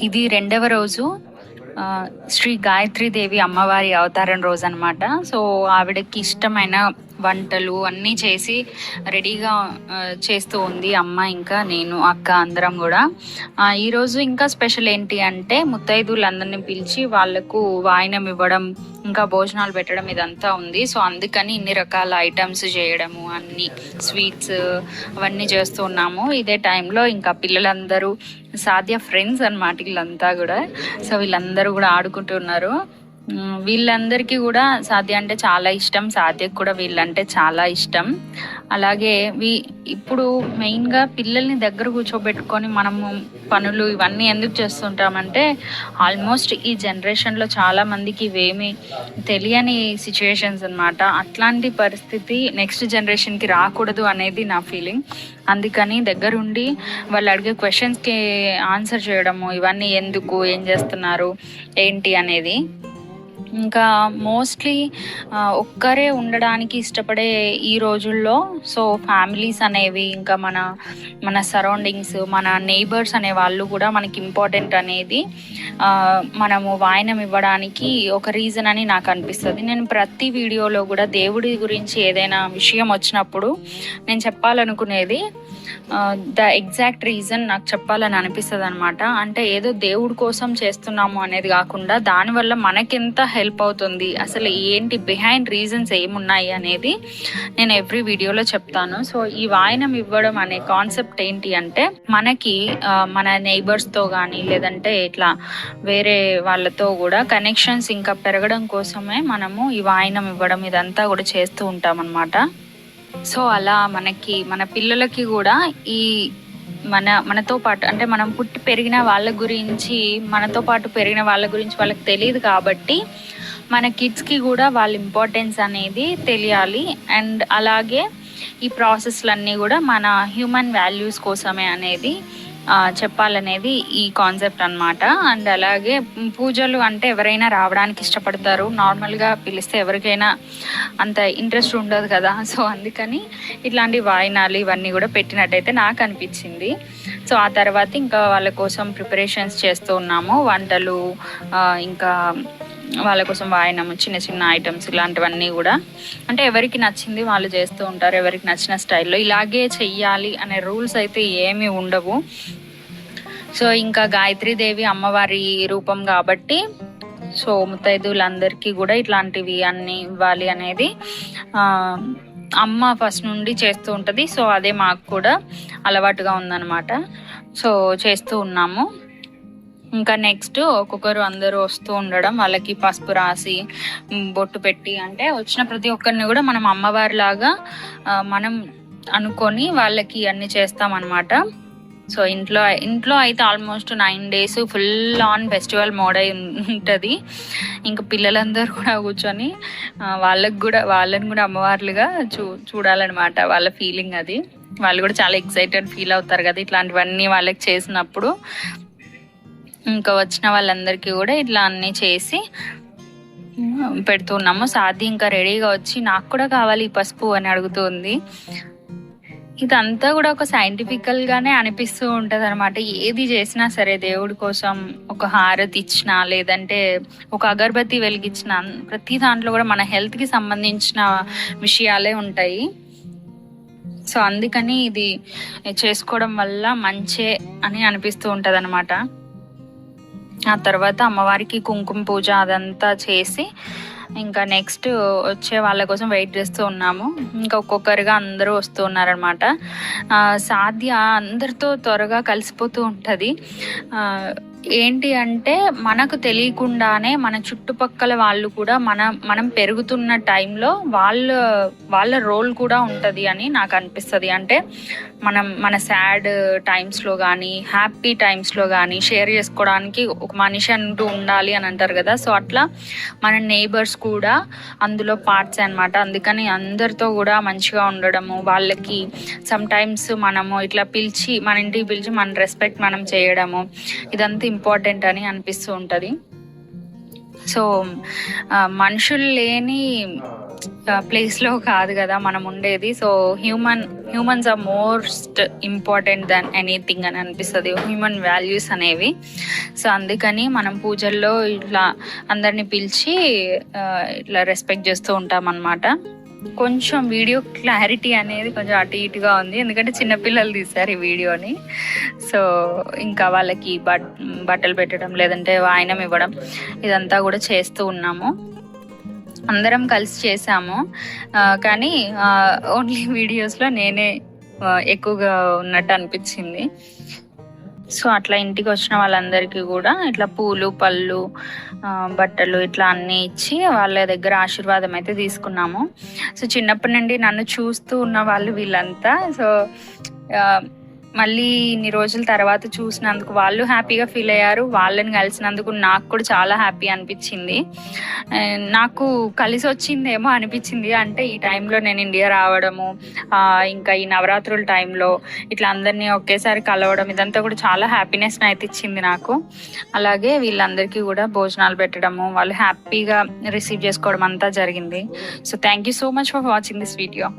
ఇది రెండవ రోజు. శ్రీ గాయత్రీదేవి అమ్మవారి అవతారం రోజు అనమాట. సో ఆవిడకి ఇష్టమైన వంటలు అన్నీ చేసి రెడీగా చేస్తూ ఉంది అమ్మ, ఇంకా నేను, అక్క అందరం కూడా. ఈరోజు ఇంకా స్పెషల్ ఏంటి అంటే ముత్తైదువులందరినీ పిలిచి వాళ్ళకు వాయినం ఇవ్వడం, ఇంకా భోజనాలు పెట్టడం ఇదంతా ఉంది. సో అందుకని ఇన్ని రకాల ఐటమ్స్ చేయడము, అన్ని స్వీట్స్ అవన్నీ చేస్తూ ఉన్నాము. ఇదే టైంలో ఇంకా పిల్లలందరూ సాధ్య ఫ్రెండ్స్ అనమాట వీళ్ళంతా కూడా. సో వీళ్ళందరూ కూడా ఆడుకుంటున్నారు. వీళ్ళందరికీ కూడా సాధ్య అంటే చాలా ఇష్టం, సాధ్యకు కూడా వీళ్ళంటే చాలా ఇష్టం. అలాగే ఇప్పుడు మెయిన్గా పిల్లల్ని దగ్గర కూర్చోబెట్టుకొని మనము పనులు ఇవన్నీ ఎందుకు చేస్తుంటామంటే ఆల్మోస్ట్ ఈ జనరేషన్లో చాలామందికి ఇవేమీ తెలియని సిచ్యుయేషన్స్ అనమాట. అట్లాంటి పరిస్థితి నెక్స్ట్ జనరేషన్కి రాకూడదు అనేది నా ఫీలింగ్. అందుకని దగ్గరుండి వాళ్ళు అడిగే క్వశ్చన్స్కి ఆన్సర్ చేయడము, ఇవన్నీ ఎందుకు, ఏం చేస్తున్నారు, ఏంటి అనేది. ఇంకా మోస్ట్లీ ఒక్కరే ఉండడానికి ఇష్టపడే ఈ రోజుల్లో సో ఫ్యామిలీస్ అనేవి, ఇంకా మన సరౌండింగ్స్, మన నైబర్స్ అనే వాళ్ళు కూడా మనకి ఇంపార్టెంట్ అనేది మనము వాయనం ఇవ్వడానికి ఒక రీజన్ అని నాకు అనిపిస్తుంది. నేను ప్రతి వీడియోలో కూడా దేవుడి గురించి ఏదైనా విషయం వచ్చినప్పుడు నేను చెప్పాలనుకునేది ద ఎగ్జాక్ట్ రీజన్ నాకు చెప్పాలని అనిపిస్తుంది అనమాట. అంటే ఏదో దేవుడి కోసం చేస్తున్నాము అనేది కాకుండా దానివల్ల మనకెంత హెల్ప్ అవుతుంది, అసలు ఏంటి బిహైండ్ రీజన్స్ ఏమున్నాయి అనేది నేను ఎవ్రీ వీడియోలో చెప్తాను. సో ఈ వాయనం ఇవ్వడం అనే కాన్సెప్ట్ ఏంటి అంటే మనకి మన నైబర్స్తో కానీ లేదంటే ఇట్లా వేరే వాళ్ళతో కూడా కనెక్షన్స్ ఇంకా పెరగడం కోసమే మనము ఈ వాయనం ఇవ్వడం ఇదంతా కూడా చేస్తూ ఉంటాం అన్నమాట. సో అలా మన పిల్లలకి కూడా ఈ మనతో పాటు అంటే మనం పుట్టి పెరిగిన వాళ్ళ గురించి, మనతో పాటు పెరిగిన వాళ్ళ గురించి వాళ్ళకి తెలియదు కాబట్టి మన కిడ్స్కి కూడా వాళ్ళ ఇంపార్టెన్స్ అనేది తెలియాలి. అండ్ అలాగే ఈ ప్రాసెస్లన్నీ కూడా మన హ్యూమన్ వాల్యూస్ కోసమే అనేది చెప్పాలనేది ఈ కాన్సెప్ట్ అనమాట. అండ్ అలాగే పూజలు అంటే ఎవరైనా రావడానికి ఇష్టపడతారు, నార్మల్గా పిలిస్తే ఎవరికైనా అంత ఇంట్రెస్ట్ ఉండదు కదా. సో అందుకని ఇట్లాంటి వాయినాలు ఇవన్నీ కూడా పెట్టినట్టయితే నాకు అనిపించింది. సో ఆ తర్వాత ఇంకా వాళ్ళ కోసం ప్రిపరేషన్స్ చేస్తూ ఉన్నాము, వంటలు, ఇంకా వాళ్ళ కోసం వాయనము, చిన్న చిన్న ఐటమ్స్ ఇలాంటివన్నీ కూడా. అంటే ఎవరికి నచ్చింది వాళ్ళు చేస్తూ ఉంటారు, ఎవరికి నచ్చిన స్టైల్లో. ఇలాగే చెయ్యాలి అనే రూల్స్ అయితే ఏమీ ఉండవు. సో ఇంకా గాయత్రీదేవి అమ్మవారి రూపం కాబట్టి సో ముత్తైదువులందరికీ కూడా ఇట్లాంటివి అన్నీ ఇవ్వాలి అనేది అమ్మ ఫస్ట్ నుండి చేస్తూ ఉంటుంది. సో అదే మాకు కూడా అలవాటుగా ఉందన్నమాట. సో చేస్తూ ఉన్నాము. ఇంకా నెక్స్ట్ ఒక్కొక్కరు అందరూ వస్తూ ఉండడం, వాళ్ళకి పసుపు రాసి బొట్టు పెట్టి, అంటే వచ్చిన ప్రతి ఒక్కరిని కూడా మనం అమ్మవారిలాగా మనం అనుకొని వాళ్ళకి అన్నీ చేస్తామన్నమాట. సో ఇంట్లో అయితే almost 9 days full on festival mode అయి ఉంటుంది. ఇంకా పిల్లలందరూ కూడా కూర్చొని వాళ్ళని కూడా అమ్మవార్లుగా చూడాలన్నమాట. వాళ్ళ ఫీలింగ్ అది. వాళ్ళు కూడా చాలా ఎక్సైటెడ్ ఫీల్ అవుతారు కదా ఇట్లాంటివన్నీ వాళ్ళకి చేసినప్పుడు. ఇంకా వచ్చిన వాళ్ళందరికీ కూడా ఇట్లా అన్నీ చేసి పెడుతున్నాము. సాధ్య ఇంకా రెడీగా వచ్చి నాకు కూడా కావాలి పసుపు అని అడుగుతుంది. ఇదంతా కూడా ఒక సైంటిఫికల్గానే అనిపిస్తూ ఉంటుంది అనమాట. ఏది చేసినా సరే దేవుడి కోసం ఒక హారతి ఇచ్చినా లేదంటే ఒక అగరబత్తి వెలిగించిన ప్రతి దాంట్లో కూడా మన హెల్త్కి సంబంధించిన విషయాలే ఉంటాయి. సో అందుకని ఇది చేసుకోవడం వల్ల మంచే అని అనిపిస్తూ ఉంటుంది అనమాట. ఆ తర్వాత అమ్మవారికి కుంకుమ పూజ అదంతా చేసి ఇంకా నెక్స్ట్ వచ్చే వాళ్ళ కోసం వెయిట్ చేస్తూ ఉన్నాము. ఇంకా ఒక్కొక్కరిగా అందరూ వస్తూ ఉన్నారనమాట. సాధ్య అందరితో త్వరగా కలిసిపోతూ ఉంటుంది. ఏంటి అంటే మనకు తెలియకుండానే మన చుట్టుపక్కల వాళ్ళు కూడా మనం పెరుగుతున్న టైంలో వాళ్ళ రోల్ కూడా ఉంటుంది అని నాకు అనిపిస్తుంది. అంటే మన సాడ్ టైమ్స్లో కానీ హ్యాపీ టైమ్స్లో కానీ షేర్ చేసుకోవడానికి ఒక మనిషి అంటూ ఉండాలి అని అంటారు కదా. సో అట్లా మన నైబర్స్ కూడా అందులో పార్ట్స్ అనమాట. అందుకని అందరితో కూడా మంచిగా ఉండడము, వాళ్ళకి సమ్ టైమ్స్ మనము ఇట్లా మన ఇంటికి పిలిచి మన రెస్పెక్ట్ మనం చేయడము, ఇదంతా ఇంపార్టెంట్ అని అనిపిస్తూ ఉంటుంది. సో మనుషులు లేని ప్లేస్లో కాదు కదా మనం ఉండేది. So humans are most important than anything అని అనిపిస్తుంది, హ్యూమన్ వాల్యూస్ అనేవి. సో అందుకని మనం పూజల్లో ఇట్లా అందరినీ పిలిచి ఇట్లా రెస్పెక్ట్ చేస్తూ ఉంటాం అన్నమాట. కొంచెం వీడియో క్లారిటీ అనేది కొంచెం అటు ఇటుగా ఉంది, ఎందుకంటే చిన్నపిల్లలు తీశారు ఈ వీడియోని. సో ఇంకా వాళ్ళకి బట్టలు పెట్టడం లేదంటే వాయనం ఇవ్వడం ఇదంతా కూడా చేస్తూ ఉన్నాము. అందరం కలిసి చేసాము, కానీ ఓన్లీ వీడియోస్లో నేనే ఎక్కువగా ఉన్నట్టు అనిపించింది. సో అట్లా ఇంటికి వచ్చిన వాళ్ళందరికీ కూడా ఇట్లా పూలు పళ్ళు బట్టలు ఇట్లా అన్నీ ఇచ్చి వాళ్ళ దగ్గర ఆశీర్వాదం అయితే తీసుకున్నాము. సో చిన్నప్పటి నుండి నన్ను చూస్తూ ఉన్న వాళ్ళు వీళ్ళంతా. సో మళ్ళీ ఇన్ని రోజుల తర్వాత చూసినందుకు వాళ్ళు హ్యాపీగా ఫీల్ అయ్యారు, వాళ్ళని కలిసినందుకు నాకు కూడా చాలా హ్యాపీ అనిపించింది. నాకు కలిసి వచ్చిందేమో అనిపించింది, అంటే ఈ టైంలో నేను ఇండియా రావడము, ఇంకా ఈ నవరాత్రుల టైంలో ఇట్లా అందరినీ ఒకేసారి కలవడం ఇదంతా కూడా చాలా హ్యాపీనెస్ని అయితే ఇచ్చింది నాకు. అలాగే వీళ్ళందరికీ కూడా భోజనాలు పెట్టడము, వాళ్ళు హ్యాపీగా రిసీవ్ చేసుకోవడం అంతా జరిగింది. So thank you so much for watching this video.